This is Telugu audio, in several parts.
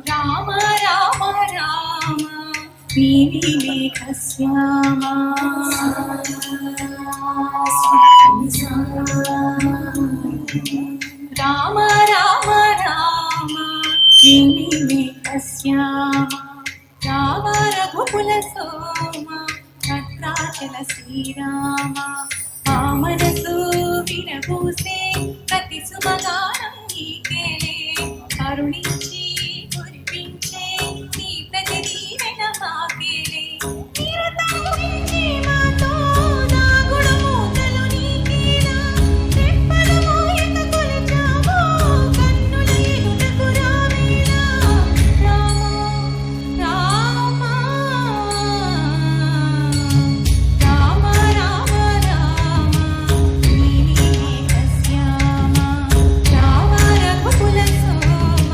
రామ రామ రామ నీలి మేఘశ్యామ రామ రామ రామ నీలి మేఘశ్యామ రామ రఘుకుల సోమ భద్రాచల శ్రీరామ ఆ మనసు విరబూసే ప్రతి శుభగానం నీకేలే కరుణించి కురిపించే నీ ప్రతి దీవెన మాకేలే నిరతం నిలిచే మాతో దాగుడు మూతలు నీకేనా రెప్పలు మోయక కొలిచావో కన్నుల ఎదుటకు రావేలా రామ రామ రామ రామ రామ నీలి మేఘశ్యామ రామ రఘుకుల సోమ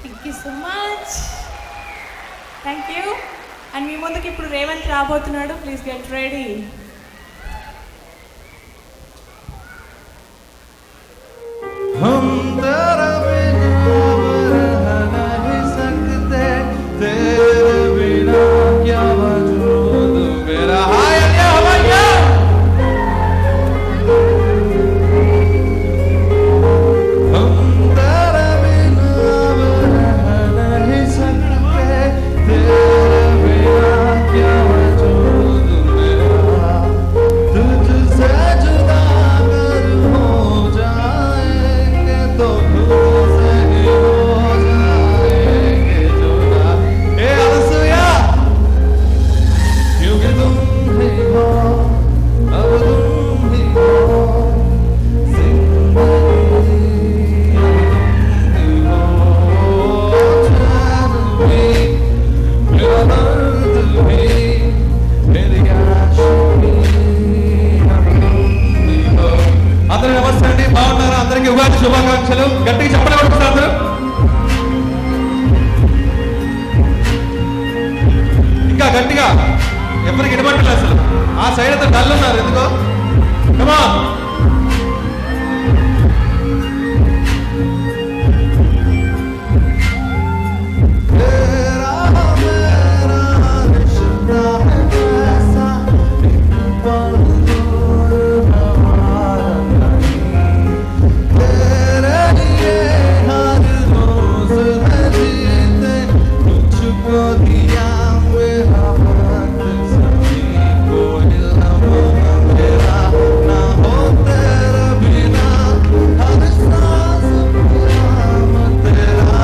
thank you so much. Thank you. And మీ ముందుకు ఇప్పుడు రేవంత్ రాబోతున్నాడు. Please get ready. हम तेरे बिना रह नहीं सकते, तेरे बिना क्या वजूद मेरा। हाय अलिया भैया, हम तेरे बिना रह नहीं सकते, तेरे बिना क्या वजूद मेरा। तुझसे जुदा अगर हो जाएंगे तो खुद से ही हो जाएंगे जुदा। ए अलसुया, क्योंकि तुम ही हो, अब तुम ही हो जिंदगी, अब तुम ही हो। चैन भी, मेरा दर्द भी, मेरी आशिकी, अब तुम ही हो। అందరూ నమస్తే అండి, బాగున్నారా? అందరికీ ఉగాది శుభాకాంక్షలు. గట్టిగా చెప్పండి ఒకసారి అందరూ. ఇంకా గట్టిగా, ఎవరికి వినబట్టలేదు అసలు. ఆ సైడ్ అంతా డల్ ఉన్నారు ఎందుకో. Come on. तेरा मेरा रिश्ता है ऐसा, एक पल दूर हमारा नहीं। तेरे लिए हर रोज है जीते, तुझको दिया मेरा वक्त सभी, कोई लम्हा मेरा ना हो तेरे बिना, हर सांस गुलाम तेरा।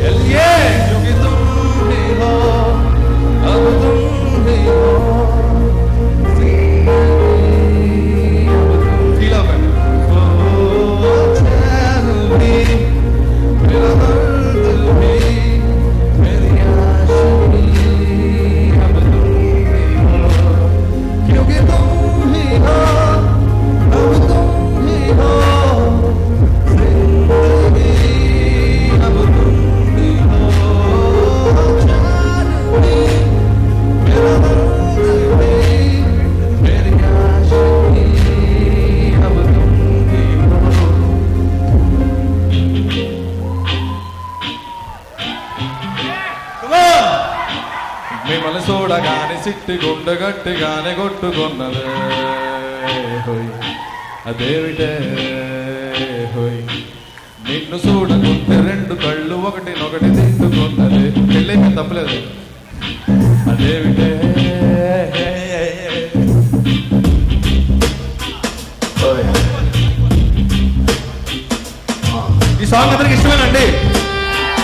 चलिए, क्योंकि तुम ही हो, अब तुम ही हो जिंदगी, अब तुम फील अप ओ चैन भी, मेरा दर्द भी, मेरी आशिकी, अब तुम ही हो, क्योंकि तुम ही हो, अब तुम ही हो जिंदगी, अब तुम ही हो। चैन भी, मेरा दर्द भी, मेरी आशिकी, अब तुम ही हो। మిమ్మల్ని చూడగానే సిట్టి గుండె గట్టిగానే కొట్టుకున్నదే హోయ్, అదేమిటే హోయ్. నిన్ను చూడకుంటే రెండు కళ్ళు ఒకటినొకటి తిట్టుకున్నది. పెళ్ళైతే తప్పలేదు, అదేమిటే హోయ్. ఈ సాంగ్ అందరికి ఇష్టమేనండి.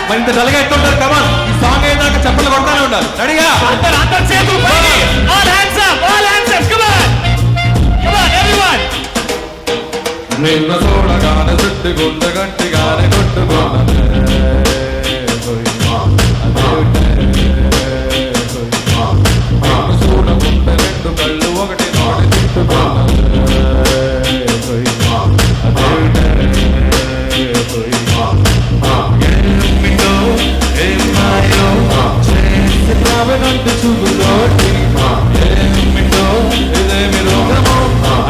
మరి ఇంత డల్గా ఎట్టుంటారు? కమాన్, ఈ సాంగ్ అయ్యేదాకా చెప్పలు కొడతానే ఉండాలి. రెడీగా అందరు చేతులు పైకి. All hands up, all hands up. Come on. Come on, everyone. నిన్ను చూడగానే చుట్టు గుండె గట్టిగానే కొట్టుకున్నదే హోయ్, అదేమిటే హోయ్. నిన్ను చూడకుంటే రెండు కళ్ళు ఒకటినొకటి తిట్టుకున్నదే హోయ్, అదేమిటే హోయ్. ఏమిటో ఏమాయో చేసినావనంటే చూపుతోటి, ఏమిటో ఇదేమి రోగమో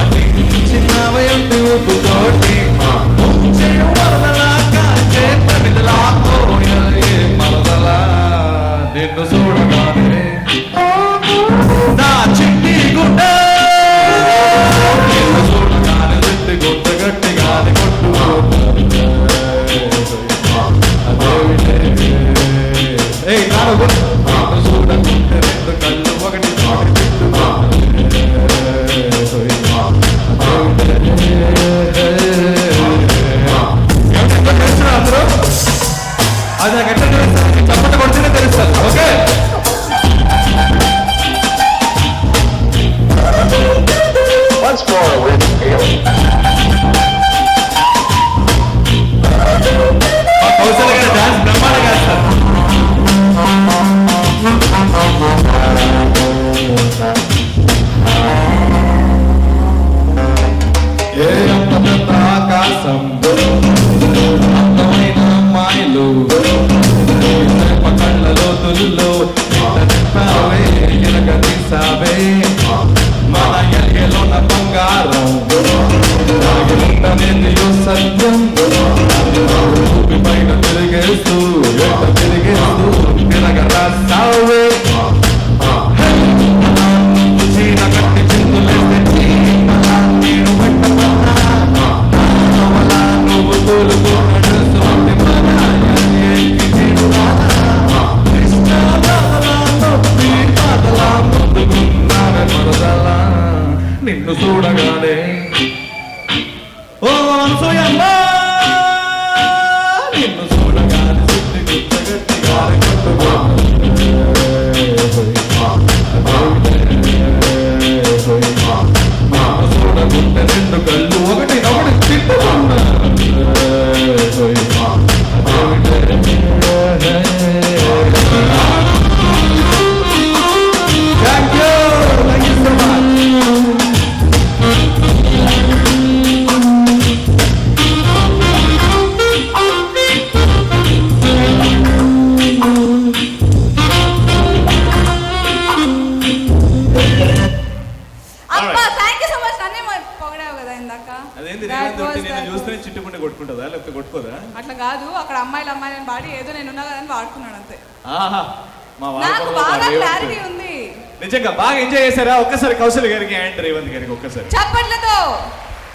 అందించినావయంటే ఊపుతోటి, వరదలాగా చేతని కళ్ళు కళ్ళలో తుల్లో నింపావే ఎనగదీసావే మన ఎలుగెలోన బంగారం ఉందనేదియో సత్యం భూమి పైన తిరిగేస్తూ తిరగరాసావే చీన కట్టి చిందులేస్తే నేను పెట్టమన్నా నువ్వు తోలుకున్నాడు స్వామి నిన్ను చూడగానే ఓ అనసూయమ్మ నిన్ను చూడగానే సుత్తి గుచ్చగట్టిగా చూడకుంటే రెండు కళ్ళు ఒకటి తిట్టుకున్నా Thank you so much. అబ్బా థ్యాంక్ యూ సో మచ్ నన్నే పొగడావు కదా ఇందాక అదేంటి That was నేను that. చూస్తేనే చిట్టుకుంటే కొట్టుకుంటుందా లేకపోతే కొట్టుకోదా అట్లా కాదు అక్కడ అమ్మాయిని పాడి ఏదో నేను ఉన్నా కదా అని వాడుకున్నాడు అంతే ఆహా మా నాకు వాడు బాగా క్లారిటీ ఉంది నిజంగా బాగా ఎంజాయ్ చేశారా ఒక్కసారి కౌశల్య గారికి అండ్ రేవంత్ గారికి ఒక్కసారి చప్పట్లతో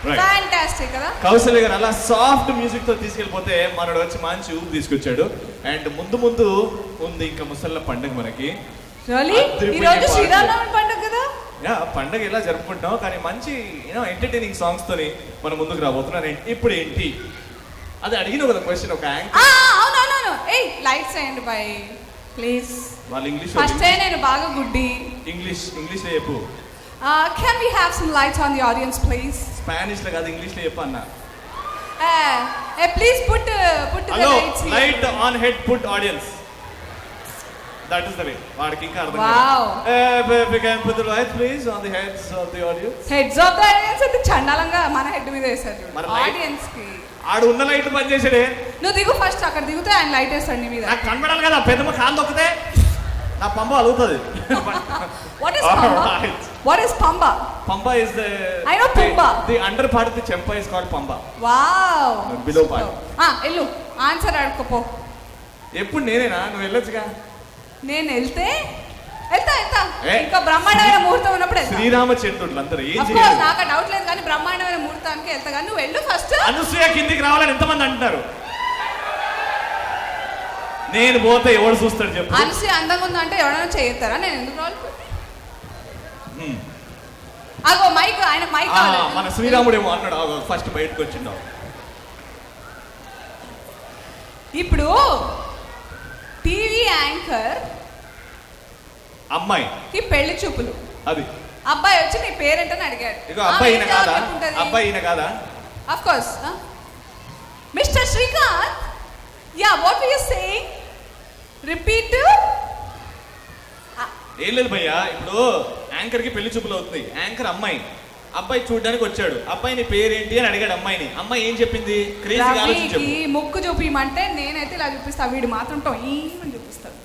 Right. ఫ్యాంటాస్టిక్ కదా కౌశల్య గారు అలా సాఫ్ట్ మ్యూజిక్ తో తీసుకెళ్ళిపోతే మనోడు వచ్చి మంచి ఊపు తీసుకొచ్చాడు అండ్ ముందు ముందు ఉంది ఇంకా ముసళ్ళ పండుగ మనకి రియల్లీ ఈ రోజు శ్రీరామనవమి పండుగ కదా యా పండుగ ఇలా జరుపుకుంటాం కానీ మంచి ఎంటర్టైనింగ్ సాంగ్స్ తోని మనం ముందుకు రాబోతున్నాను ఇప్పుడు ఏంటి అది అడిగిన కదా క్వశ్చన్ ఒక యాంకర్ అవునవును ఏయ్ లైట్స్ వేయండి బై ప్లీజ్ వాళ్ళు ఇంగ్లీష్ ఫస్ట్ నేను బాగా గుడ్డి ఇంగ్లీష్ లో చెప్పు can we have some lights on the audience please Spanish లో కాదు ఇంగ్లీష్ లో చెప్పు అన్న please put the hello lights light on head put audience that is the way వాడికి ఇంకా అర్థం Wow. కాదు we can put the light please on the heads of the audience heads of the audience అంటే చండాలంగా మన హెడ్ మీద వేశారు మరి light- ఆడియన్స్ కి ఆడు ఉన్న లైట్ పని చేసాడే నువ్వు దిగు ఫస్ట్ అక్కడ దిగితే ఆయన లైట్ వేస్తాడు నీ మీద నాకు కనబడాలి కదా పెద్దమ్మ కాలు దొక్కితే నా పంప అలుగుతుంది what is Pamba Alright. What is Pamba Pampa is the I know Pamba. the under part of the chempa is called పంప వావ్ Below part. ఎల్లు ఆన్సర్ అడుకోపో ఎప్పుడు నేనేనా నువ్వు వెళ్ళొచ్చుగా నేను వెళ్తా ఏ, ఇంకా బ్రహ్మాండమైన ముహూర్తం ఉన్నప్పుడు వెళ్తా శ్రీరామచంద్రుడు అందరూ ఏం Of course, చేయాలి నాకు డౌట్ లేదు కానీ బ్రహ్మాండమైన ముహూర్తానికి వెళ్తా కానీ నువ్వు వెళ్ళు ఫస్ట్ అనసూయ కిందికి రావాలని ఎంతమంది అంటున్నారు నేను పోతే ఎవడు చూస్తాడు చెప్పు అలసి అందంగా ఉందా అంటే ఎవరైనా చేయొస్తారా నేను ఎందుకు రావాలి హ్మ్. అగో మైక్ ఆయన మైక్ ఆ, మన శ్రీరాముడు ఏమో అన్నాడు ఫస్ట్ బయటకు వచ్చిండు ఇప్పుడు టీవీ యాంకర్ అమ్మాయి కి పెళ్లి చూపులు అది అబ్బాయి వచ్చి నీ పేరేంటని అడిగాడు ఇక అబ్బాయి ఈయన కాదా అబ్బాయి ఈయన కాదా of course mister Srikanth yeah what you saying repeat ఏం లేదు భయ్యా ఇప్పుడు యాంకర్ కి పెళ్లి చూపులు అవుతుంది యాంకర్ అమ్మాయి అబ్బాయి చూడడానికి వచ్చాడు అబ్బాయి నీ పేరేంటి అని అడిగాడు అమ్మాయిని అమ్మాయి ఏం చెప్పింది క్రేజీగా ఆలోచించు రవికి ముక్కు చూపిమంటే నేనైతే ఇలా చూపిస్తా వీడు మాత్రం టొయ్యమని చూపిస్తాడు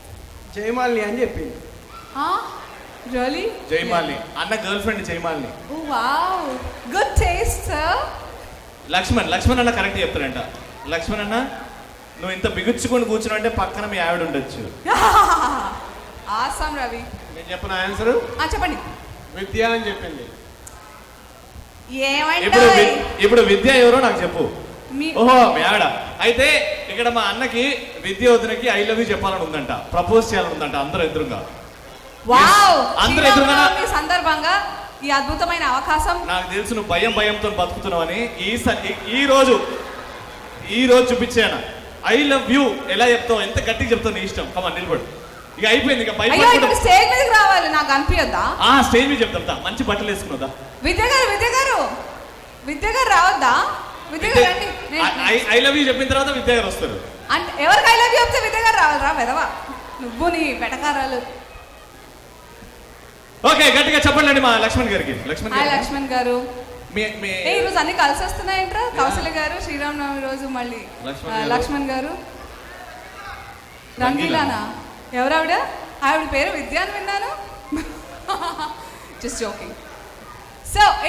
జయమాలిని అని చెప్పింది రియలీ జయమాలిని అన్న girlfriend Jayamalini oh wow good taste sir Lakshman అన్న కరెక్ట్ చెప్తాడంట లక్ష్మణ్ అన్న నువ్వు ఇంత బిగుచ్చుకొని కూర్చుని అంటే పక్కన మీ ఆవిడ ఉండొచ్చు ఆసాం రవి నేను చెప్పిన ఆన్సర్ చెప్పండి విద్య అని చెప్పింది. ఇప్పుడు ఏమంటే ఇప్పుడు విద్య ఎవరో నాకు చెప్పు మీ ఓహో మీ ఆవిడ అయితే ఇక్కడ మా అన్నకి విద్య వదినకి ఐ లవ్ యూ చెప్పాలని ఉందంట ప్రపోజ్ చేయాలని ఉందంట అందరూ ఎదురుగా వావ్ అందరూ ఎదురుగా శ్రీరామనవమి సందర్భంగా ఈ అద్భుతమైన అవకాశం నాకు తెలుసు నువ్వు భయంతో బతుకుతున్నావని ఈ రోజు చూపించాను ఐ లవ్ యూ ఎలా చెప్తావు ఎంత గట్టిగా చెప్తావు నీ ఇష్టం కమా నిలబడు ఇక అయిపోయింది ఇక అయ్యో ఇక్కడ స్టేజ్ మీదకి రావాలి నాకు అనిపించద్దా స్టేజ్ మీద చెప్తా మంచి బట్టలు వేసుకున్నదా విద్య గారు రావద్దా విద్య గారు రండి ఐ లవ్ యూ చెప్పిన తర్వాత విద్య గారు వస్తారు అంటే ఎవరికి ఐ లవ్ యూ చెప్తే విద్య గారు రావాలరా వెదవా నువ్వు నీ వెటకారాలు ఓకే గట్టిగా చెప్పండి మా లక్ష్మణ్ గారికి హాయ్ లక్ష్మణ్ గారు మీ ఈ రోజు అన్ని కలిసి వస్తున్నాయంట్రా కౌశల్య గారు శ్రీరామనవమి రోజు మళ్ళీ లక్ష్మణ్ గారు. లక్ష్మణ్ గారు రంగీలానా? ఎవరావిడ? ఆవిడ పేరు విద్య అని విన్నాను. Just joking. So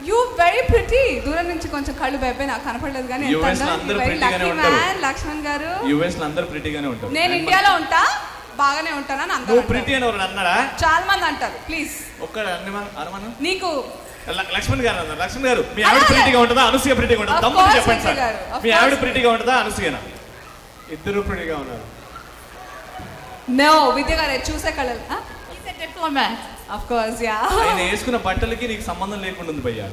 you very pretty. దూరం నుంచి కొంచెం కళ్ళు బెబ్బే నాకు కనపడలేదు కానీ US లో అందరూ prettyగానే ఉంటారు. లక్ష్మణ్ గారు. US లో అందరూ ప్రిటీగానే ఉంటారు. నేను ఇండియాలో ఉంటా, బాగానే ఉంటానని అందరూ నువ్వు ప్రిటీ అని ఎవరు అన్నారా? చాలా మంది అంటారు. ప్లీజ్ ఒక్క అనుమానం నీకు లక్ష్మణ్ గారు అన్నారు. లక్ష్మణ్ గారు మీ ఆవిడ ప్రిటీగా ఉంటుందా అనసూయ ప్రిటీగా ఉంటుందా? Of తమ్ముడు course, చెప్పండి సార్. విజయ్ గారు. Of మీ ఆవిడ course. ప్రిటీగా ఉంటుందా అనసూయనా? ఇద్దరు ప్రిటిగా ఉన్నారు. నో విద్య గారు చూసే కళలు. డిప్లొమాట్. Of course yeah. ఆయన వేసుకున్న బట్టలకి నీకు సంబంధం లేకుండా ఉంది భయ్యా.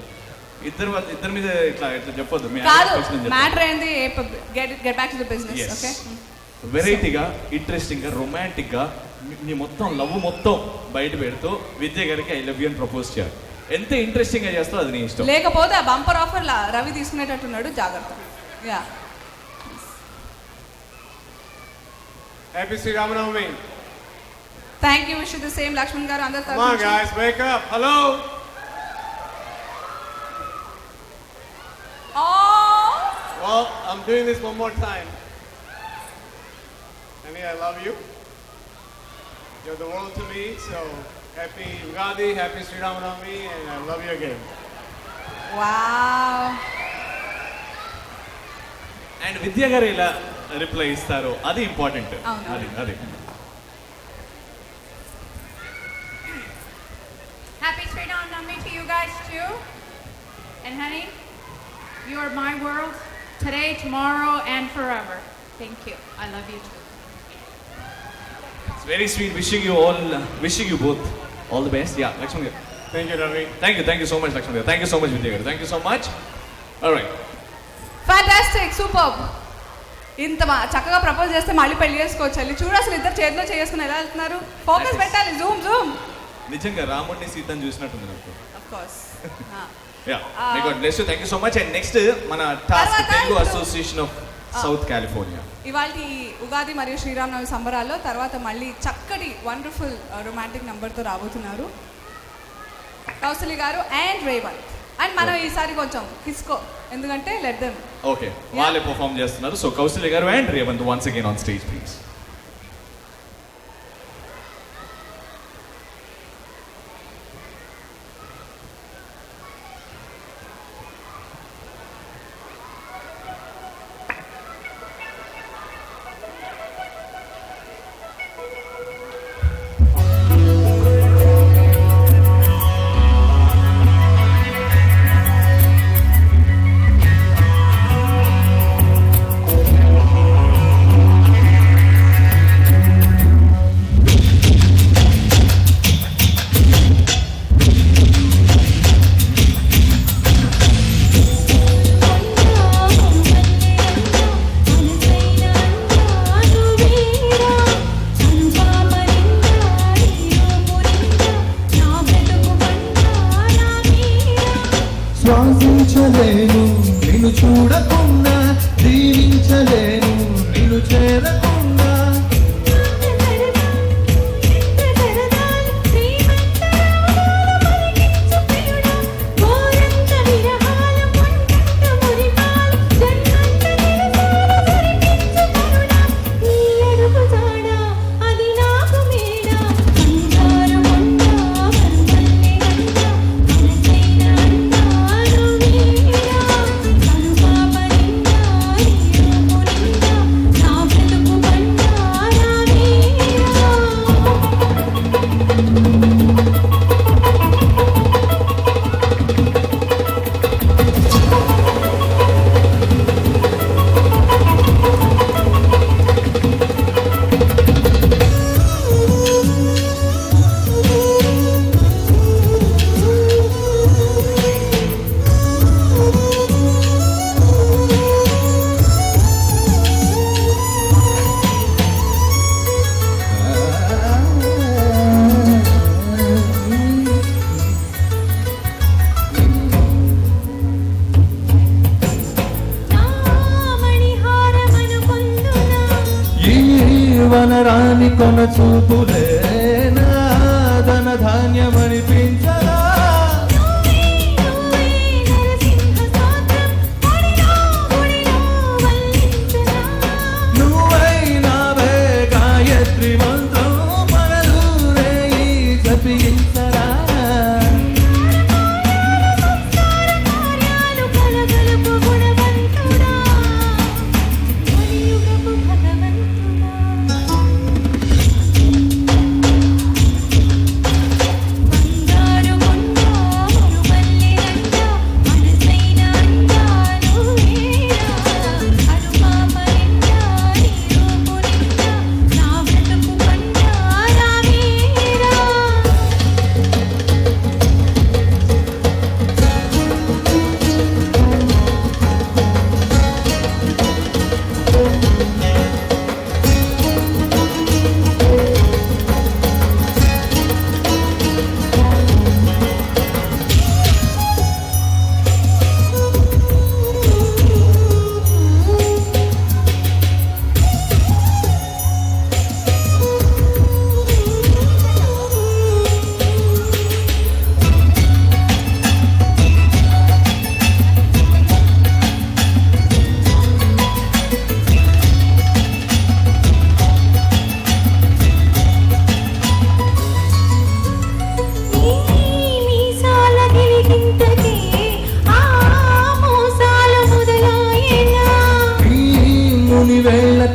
ఇద్దరి మీద ఇట్లా చెప్పొద్దు. మీ కాదు question అని చెప్పు. మ్యాటర్ ఏంది? Get back to the business. Yes. Okay. వెరైటీగా, ఇంట్రెస్టింగ్ గా, రొమాంటిక్ గా నీ మొత్తం లవ్ మొత్తం బయట పెడుతూ విద్య గారికి ఐ లవ్ యూ అని ప్రపోజ్ చేయాలి. ఎంత ఇంట్రెస్టింగ్ గా చేస్తావు అది నీ ఇష్టం. లేకపోతే ఆ బంపర్ ఆఫర్ రవి తీసుకునేటట్టున్నాడు, జాగ్రత్త. Yeah. Happy Sriramanavami. Thank you. Wish the same Lakshman గారు అందరి Come on guys, wake up. Hello. Well, I'm doing this one more time. Honey, I love you. You're the world to me. So happy Ugadi, happy Sri Ramanavami, and I love you again. Wow. And Vidya గారు ఇలా రిప్లై ఇస్తారు, అది ఇంపార్టెంట్. అవును. అది Happy Sri Ramanavami to you guys too. And honey, you are my world today, tomorrow, and forever. Thank you. I love you too. It's very sweet. Wishing you both all the best. Yeah Lakshman గారు. Thank you, Ravi. Thank you so much Lakshman గారు. Thank you so much Vidya గారు. Thank you so much. Alright. Fantastic, super. ఇంత చక్కగా ప్రపోజ్ చేస్తే మళ్ళీ పెళ్లి చేసుకోవచ్చు. వెళ్ళి చూడు అసలు ఇద్దరు చేతిలో చేసుకుని ఎలా వెళ్తున్నారు. ఫోకస్ పెట్టాలి. జూమ్. నిజంగా రాముడిని సీతని చూసినట్టుంది నాకు. Of course. Yeah may God bless you. Thank you so much. And next మన టాస్క్ తర్వాత తెలుగు ఇప్పుడు- అసోసియేషన్ ఆఫ్ సౌత్ కాలిఫోర్నియా. ఇవాళ ఉగాది మరియు శ్రీరామనవమి సంబరాల్లో తర్వాత మళ్ళీ చక్కటి వండర్ఫుల్ రొమాంటిక్ నంబర్తో రాబోతున్నారు కౌసలి గారు అండ్ రేవంత్. అండ్ మనం ఈసారి కొంచెం కిస్కో, ఎందుకంటే లెట్ దెమ్. ఓకే, వాళ్ళే పర్ఫామ్ చేస్తున్నారు. సో కౌసల్య గారు and Revanth once again on stage please. శ్వాసించలేను నిన్ను చూడకుండా, జీవించలేను నిన్ను చేరకుండా. వనరాని కొన చూపులే నా ధన ధాన్యమనిపించదా. నువ్వై నావే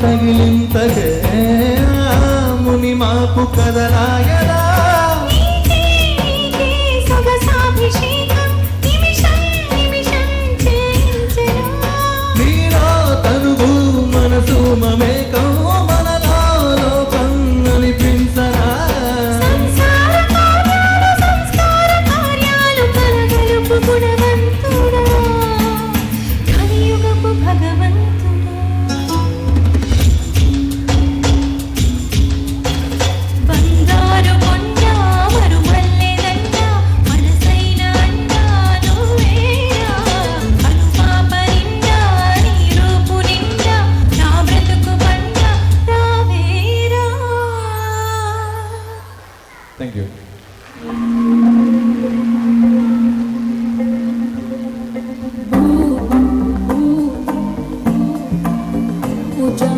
తగిలింతగే ముని మాపు కదలాయరా నీలో తనువు మనసు మమేకం మనలో లోకం అనిపించరా థ్యాంక్ యూ Ujan